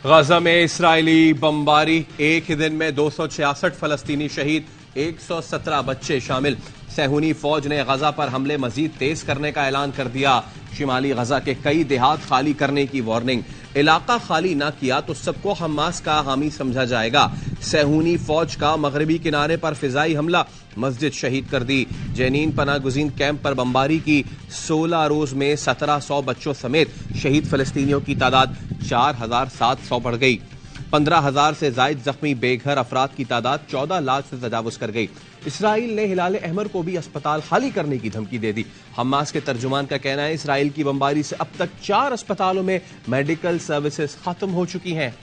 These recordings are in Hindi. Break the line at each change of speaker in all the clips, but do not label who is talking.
गजा में इस्राइली बमबारी, एक ही दिन में 266 फलस्तीनी शहीद, 117 बच्चे शामिल। सहूनी फौज ने गजा पर हमले मजीद तेज करने का ऐलान कर दिया। शिमाली गजा के कई देहात खाली करने की वार्निंग। इलाका खाली न किया तो सबको हमास का हामी समझा जाएगा। सहूनी फौज का मगरबी किनारे पर फिजाई हमला, मस्जिद शहीद कर दी। जेनीन पनाह गुज़ीन कैंप पर बमबारी की। 16 रोज में 1700 बच्चों समेत शहीद फलस्तीनियों की तादाद 4700 बढ़ गई। 15,000 से जायद जख्मी बेघर अफराद की तादाद 14 लाख से तजावुज कर गई। इसराइल ने हिलाल अहमर को भी अस्पताल खाली करने की धमकी दे दी। हमास के तर्जुमान का कहना है इसराइल की बमबारी से अब तक 4 अस्पतालों में मेडिकल सर्विसेज खत्म हो चुकी हैं।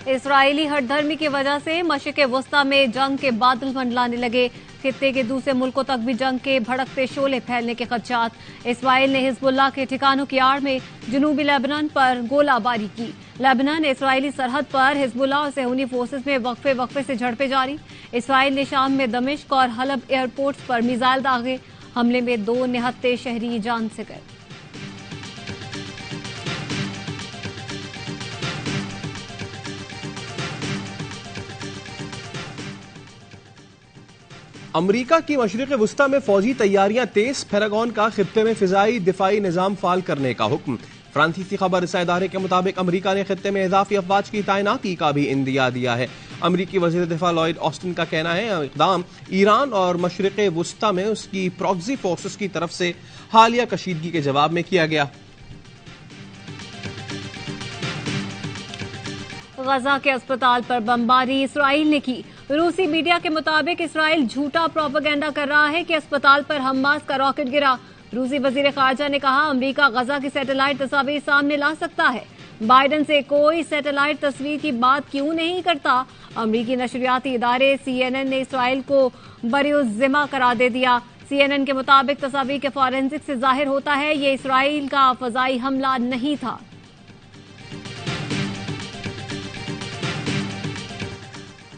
इसराइली हठधर्मी की वजह से मशरिक़ वस्ता में जंग के बादल मंडलाने लगे। खित्ते के दूसरे मुल्कों तक भी जंग के भड़कते शोले फैलने के खदशात। इसराइल ने हिजबुल्लाह के ठिकानों की आड़ में जनूबी लेबनान पर गोलाबारी की। लेबनान इसराइली सरहद पर हिजबुल्लाह और सहूनी फोर्सेस में वक्फे से झड़पें जारी। इसराइल ने शाम में दमिश्क और हलब एयरपोर्ट्स पर मिसाइल दागे। हमले में 2 निहत्ते शहरी जान से गए।
अमरीका की मशरिक़ वुस्ता में फौजी तैयारियां तेज। पेंटागन का खित्ते में फिजाई दिफाई निजाम फाल करने का हुक्म। फ्रांसीसी खबर रसा इदारे के मुताबिक अमरीका ने खित्ते में इजाफी अफवाज की तैनाती का भी इंदिया दिया है। अमरीकी वज़ीर दिफा लॉयड ऑस्टिन का कहना है इक़दाम ईरान और मशरिक़ वुस्ता में उसकी प्रॉक्सी फोर्सेस की तरफ से हालिया कशीदगी के जवाब में किया गया।
गजा के अस्पताल पर बमबारी इसराइल ने की। रूसी मीडिया के मुताबिक इसराइल झूठा प्रोपेगेंडा कर रहा है कि अस्पताल पर हमास का रॉकेट गिरा। रूसी वजीर खारजा ने कहा अमरीका गजा की सैटेलाइट तस्वीर सामने ला सकता है। बाइडन से कोई सैटेलाइट तस्वीर की बात क्यों नहीं करता। अमरीकी नशरियाती इदारे CNN ने इसराइल को बरिउज़्ज़िम्मा करार दे दिया। CNN के मुताबिक तस्वीर के फॉरेंसिक से जाहिर होता है ये इसराइल का फजाई हमला नहीं था।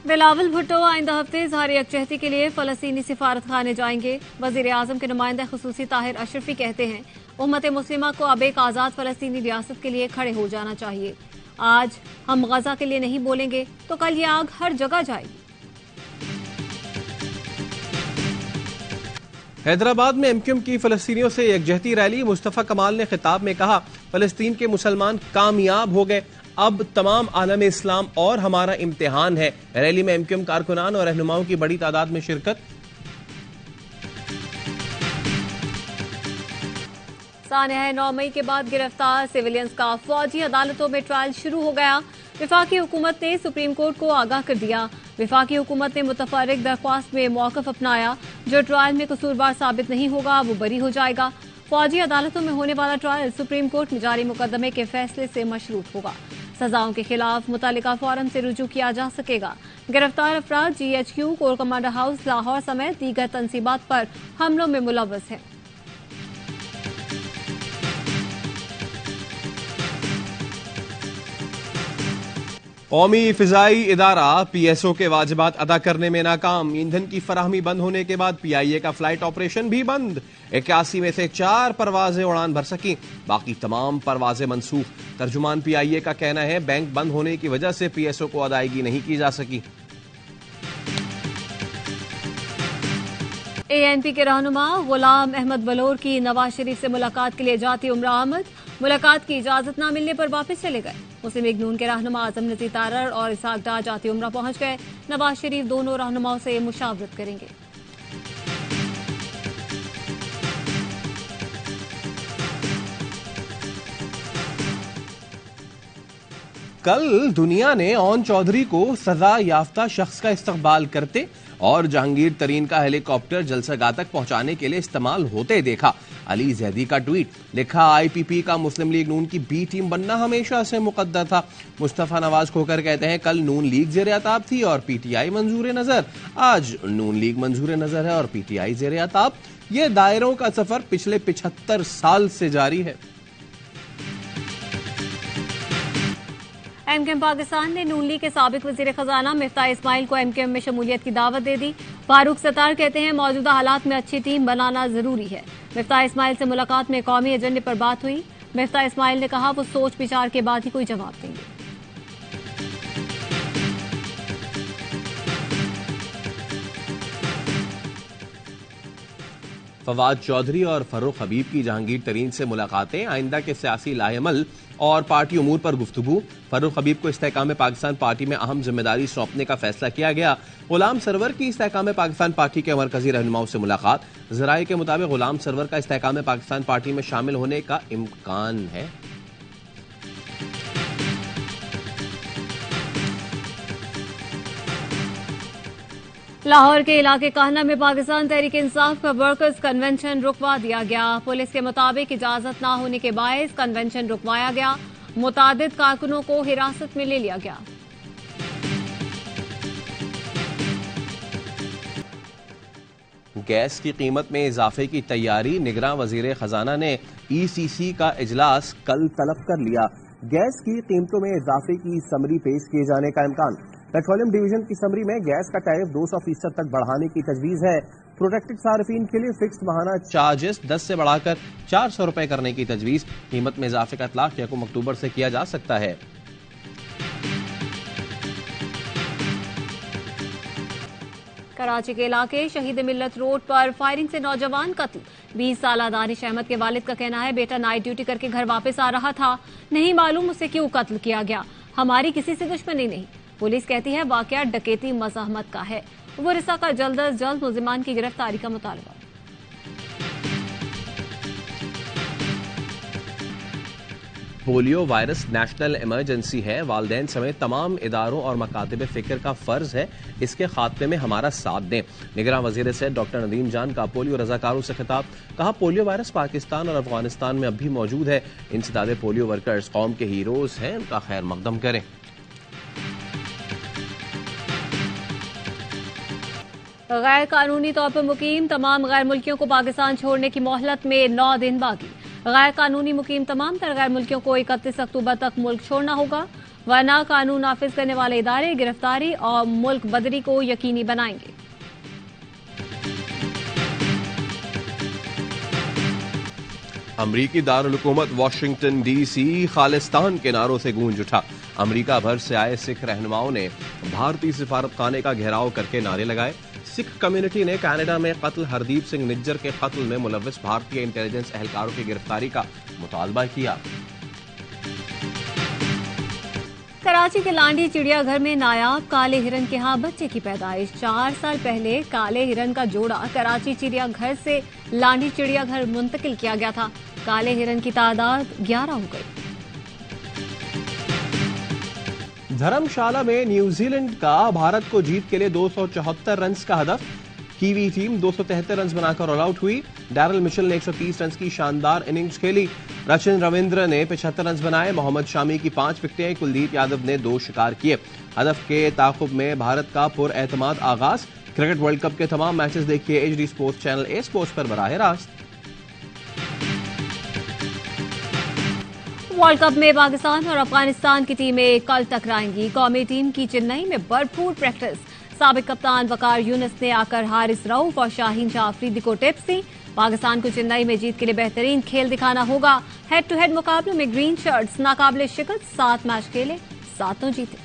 बिलावल भुट्टो आइंदा हफ्ते इज़हार यकजहती के लिए फलस्तीनी सिफारत खाने जाएंगे। वजीर आजम के नुमाइंदा खुसूसी ताहिर अशरफी कहते हैं उम्मत मुस्लिमा को अब एक आज़ाद फलस्तीनी रियासत के लिए खड़े हो जाना चाहिए। आज हम गजा के लिए नहीं बोलेंगे तो कल ये आग हर जगह जाएगी।
हैदराबाद में MQM की फलस्तीनियों से यकजहती रैली। मुस्तफा कमाल ने खिताब में कहा फलस्तीन के मुसलमान कामयाब हो गए, अब तमाम आलम इस्लाम और हमारा इम्तिहान है। रैली में MQM कारकुनान और रहनुमाओं की बड़ी तादाद में शिरकत।
सानिया 9 मई के बाद गिरफ्तार सिविलियंस का फौजी अदालतों में ट्रायल शुरू हो गया। विफाकी हुकूमत ने सुप्रीम कोर्ट को आगाह कर दिया। विफाकी हुकूमत ने मुतफर्रिक दरख्वास्त में मौक़िफ़ अपनाया। जो ट्रायल में कसूरवार साबित नहीं होगा वो बरी हो जाएगा। फौजी अदालतों में होने वाला ट्रायल सुप्रीम कोर्ट में जारी मुकदमे के फैसले से मशरूत होगा। सजाओं के खिलाफ मुतालिका फोरम से रुजू किया जा सकेगा। गिरफ्तार अफराद GHQ, core commander house Lahore समेत दीगर तंसीबात पर हमलों में मुलव्वस हैं।
कौमी फिजाई इदारा PSO के वाजिबात अदा करने में नाकाम। ईंधन की फराहमी बंद होने के बाद PIA का फ्लाइट ऑपरेशन भी बंद। 81 में से 4 परवाजें उड़ान भर सकी, बाकी तमाम परवाजें मनसूख। तर्जुमान PIA का कहना है बैंक बंद होने की वजह से PSO को अदायगी नहीं की जा सकी।
ANP के रहनुमा गुलाम अहमद बलोर की नवाज शरीफ से मुलाकात के लिए जाती उम्र आमद। मुलाकात की इजाजत न मिलने पर वापस चले गए। मुस्लिम लीग नून के रहनुमा आजम नज़ीर तारड़ और इसहाक डार जाती उम्रा पहुंच गए। नवाज शरीफ दोनों रहनुमाओं से मुशावरत करेंगे।
कल दुनिया ने ओन चौधरी को सजा याफ्ता शख्स का इस्तकबाल करते और जहांगीर तरीन का हेलीकॉप्टर जलसागाह तक पहुंचाने के लिए इस्तेमाल होते देखा। अली जैदी का ट्वीट लिखा IPP का मुस्लिम लीग नून की B टीम बनना हमेशा से मुकद्दर था। मुस्तफा नवाज खोकर कहते हैं कल नून लीग ज़ेर अताब थी और PTI मंजूर नजर। आज नून लीग मंजूर नजर है और PTI ज़ेर अताब। ये दायरों का सफर पिछले 75 साल से जारी है।
MQM पाकिस्तान ने नून लीग के साबिक वजीर खजाना मिफ्ताह इस्माइल को MQM में शमूलियत की दावत दे दी। फारूक सत्तार कहते हैं मौजूदा हालात में अच्छी टीम बनाना जरूरी है। मिफ्ताह इस्माइल से मुलाकात में कौमी एजेंडे पर बात हुई। मिफ्ताह इस्माइल ने कहा वो सोच विचार के बाद ही कोई जवाब देंगे।
फवाद चौधरी और फर्रुख हबीब की जहांगीर तरीन से मुलाकातें, आइंदा के सियासी लाहेमल और पार्टी उमूर पर गुफ्तगू। फर्रुख हबीब को इस्तेहकाम पाकिस्तान पार्टी में अहम जिम्मेदारी सौंपने का फैसला किया गया। गुलाम सरवर की इस्तेहकाम पाकिस्तान पार्टी के मरकजी रहनुमाओं से मुलाकात। जराये के मुताबिक गुलाम सरवर का इस्तेहकाम पाकिस्तान पार्टी में शामिल होने का इम्कान है।
लाहौर के इलाके काहना में पाकिस्तान तहरीक इंसाफ का वर्कर्स कन्वेंशन रुकवा दिया गया। पुलिस के मुताबिक इजाजत न होने के बायस कन्वेंशन रुकवाया गया। मुतादिद कारकुनों को हिरासत में ले लिया गया।
गैस की कीमत में इजाफे की तैयारी, निगरान वजीर खजाना ने ECC का इजलास कल तलब कर लिया। गैस की कीमतों में इजाफे की समरी पेश किए जाने का इम्कान। पेट्रोलियम डिवीजन की समरी में गैस का टैरिफ 200% तक बढ़ाने की तजवीज है। प्रोटेक्टेड सार्फिन के लिए फिक्स्ड माहाना चार्जेस 10 से बढ़ाकर 400 रुपए करने की तजवीज। कीमत में इजाफे का इतलाक 1 अक्टूबर से किया जा सकता है।
कराची के इलाके शहीद मिल्लत रोड पर फायरिंग से नौजवान कत्ल। 20 साल दानिश अहमद के वालिद का कहना है बेटा नाइट ड्यूटी करके घर वापस आ रहा था, नहीं मालूम उसे क्यों कत्ल किया गया, हमारी किसी से दुश्मनी नहीं। पुलिस कहती है वाकया डकैती मज़ाहमत का है। वरिसा का जल्द अज जल्द मुल्जिमान की गिरफ्तारी का मुतालबा।
पोलियो वायरस नेशनल इमरजेंसी है। वालिदैन समेत तमाम इदारों और मकातिब फिक्र का फर्ज है इसके खात्मे में हमारा साथ दें। निगरान वजीर से डॉक्टर नदीम जान का पोलियो रजाकारों से खिताब। कहा पोलियो वायरस पाकिस्तान और अफगानिस्तान में अब भी मौजूद है। इंसदादे पोलियो वर्कर्स कौम के हीरोज हैं, उनका खैर मकदम करें।
गैर कानूनी तौर पर मुकीम तमाम गैर मुल्कियों को पाकिस्तान छोड़ने की मोहलत में 9 दिन बाकी। गैर कानूनी मुकीम तमाम तर गैर मुल्कियों को 31 अक्टूबर तक मुल्क छोड़ना होगा, वरना कानून नाफिज करने वाले इदारे गिरफ्तारी और मुल्क बदरी को यकीनी बनाएंगे।
अमरीकी दारुल हुकूमत वाशिंगटन DC खालिस्तान के नारों से गूंज उठा। अमरीका भर से आए सिख रहनुमाओं ने भारतीय सिफारतखाने का घेराव करके नारे लगाए। सिख कम्युनिटी ने कनाडा में कत्ल हरदीप सिंह निज्जर के कत्ल में मुलव्विस भारतीय इंटेलिजेंस एहलकारों की गिरफ्तारी का मुतालबा किया।
कराची के लांडी चिड़ियाघर में नायाब काले हिरन के यहाँ बच्चे की पैदाइश। 4 साल पहले काले हिरन का जोड़ा कराची चिड़ियाघर से लांडी चिड़ियाघर मुंतकिल किया गया था। काले हिरन की तादाद 11 हो गई।
धर्मशाला में न्यूजीलैंड का भारत को जीत के लिए 274 रन का हदफ। कीवी टीम 273 रन बनाकर ऑल आउट हुई। डैरल मिशेल ने 130 रन की शानदार इनिंग्स खेली। रचिन रविंद्र ने 75 रन बनाए। मोहम्मद शामी की 5 विकेटें, कुलदीप यादव ने 2 शिकार किए। हदफ के ताकुब में भारत का पुरएतमाद आगाज। क्रिकेट वर्ल्ड कप के तमाम मैचेस देखिए HD sports channel A sports पर बराह रास्त।
वर्ल्ड कप में पाकिस्तान और अफगानिस्तान की टीमें कल टकराएंगी। कौमी टीम की चेन्नई में भरपूर प्रैक्टिस। साबिक कप्तान वकार यूनुस ने आकर हारिस रऊफ और शाहीन शाह अफरीदी को टिप्स दी। पाकिस्तान को चेन्नई में जीत के लिए बेहतरीन खेल दिखाना होगा। हेड टू हेड मुकाबलों में ग्रीन शर्ट्स नाकाबिले शिकस्त 7 मैच खेले, 7 जीते।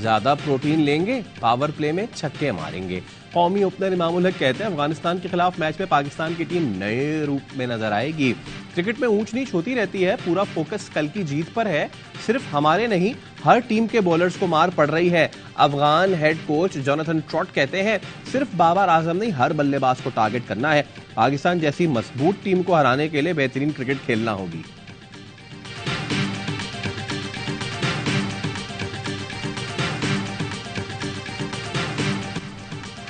ज्यादा प्रोटीन लेंगे, पावर प्ले में छक्के मारेंगे। कौमी ओपनर इमामुल हक कहते हैं अफगानिस्तान के खिलाफ मैच में पाकिस्तान की टीम नए रूप में नजर आएगी। क्रिकेट में ऊंच नीच होती रहती है, पूरा फोकस कल की जीत पर है। सिर्फ हमारे नहीं, हर टीम के बॉलर्स को मार पड़ रही है। Afghan head coach Jonathan trout कहते हैं सिर्फ बाबर आजम नहीं, हर बल्लेबाज को टारगेट करना है। पाकिस्तान जैसी मजबूत टीम को हराने के लिए बेहतरीन क्रिकेट खेलना होगी।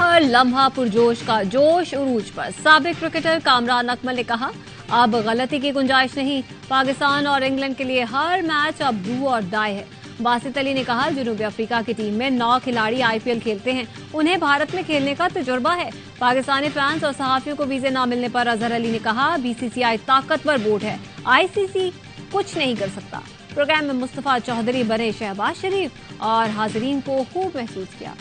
हर लम्हा पुरजोश का जोश उरूज पर। साबिक क्रिकेटर कामरान अकमल ने कहा अब गलती की गुंजाइश नहीं, पाकिस्तान और इंग्लैंड के लिए हर मैच अब डू और डाई है। बासित अली ने कहा जनूबी अफ्रीका की टीम में 9 खिलाड़ी IPL खेलते हैं, उन्हें भारत में खेलने का तजुर्बा है। पाकिस्तानी फैंस और सहाफियों को वीजे न मिलने पर अजहर अली ने कहा BCCI ताकतवर बोर्ड है, ICC कुछ नहीं कर सकता। प्रोग्राम में मुस्तफा चौधरी बने शहबाज शरीफ और हाजरीन को खूब महसूस किया।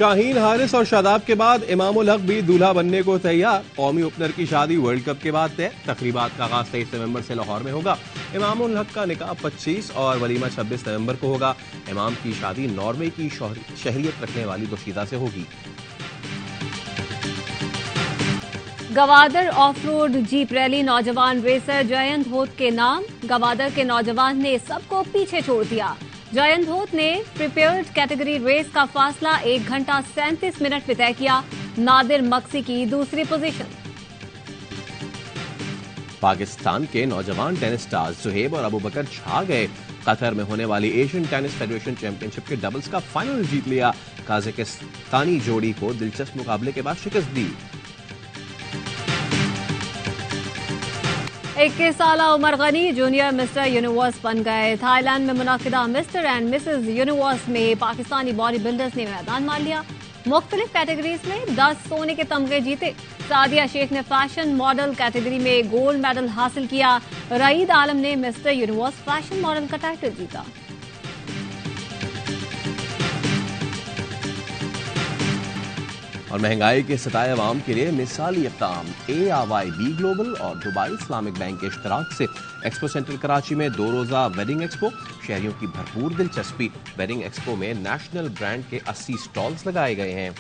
शाहीन हारिस और शादाब के बाद इमामुल हक भी दूल्हा बनने को तैयार। कौमी ओपनर की शादी वर्ल्ड कप के बाद तय। तकरीबात का आगाज 23 नवंबर से लाहौर में होगा। इमामुल हक का निकाह 25 और वलीमा 26 नवंबर को होगा। इमाम की शादी नॉर्वे की शहरियत रखने वाली दोशीदा से होगी।
Gwadar of road jeep rally नौजवान रेसर जयंत होत के नाम। गवादर के नौजवान ने सबको पीछे छोड़ दिया। जयंत होत ने प्रिपेयर्ड कैटेगरी रेस का फासला 1 घंटा 37 मिनट में तय किया। नादिर मक्सी की दूसरी पोजीशन।
पाकिस्तान के नौजवान टेनिस स्टार्स सुहेब और अबू बकर छा गए। कतर में होने वाली एशियन टेनिस फेडरेशन चैंपियनशिप के डबल्स का फाइनल जीत लिया। काजाकिस्तानी जोड़ी को दिलचस्प मुकाबले के बाद शिकस्त दी।
21 साल Umar Gani junior Mister Universe बन गए। थाईलैंड में मुनाकिदा मिस्टर एंड मिसेज यूनिवर्स में पाकिस्तानी बॉडी बिल्डर्स ने मैदान मार लिया। मुख्तलिफ कैटेगरीज में 10 सोने के तमगे जीते। सादिया शेख ने फैशन मॉडल कैटेगरी में गोल्ड मेडल हासिल किया। रईद आलम ने मिस्टर यूनिवर्स फैशन मॉडल का टाइटल जीता।
और महंगाई के सताए अवाम के लिए मिसाली इक़दाम। ARYB ग्लोबल और दुबई इस्लामिक बैंक के इश्तराक से एक्सपो सेंटर कराची में 2 रोज़ा वेडिंग एक्सपो। शहरियों की भरपूर दिलचस्पी। वेडिंग एक्सपो में नेशनल ब्रांड के 80 स्टॉल्स लगाए गए हैं।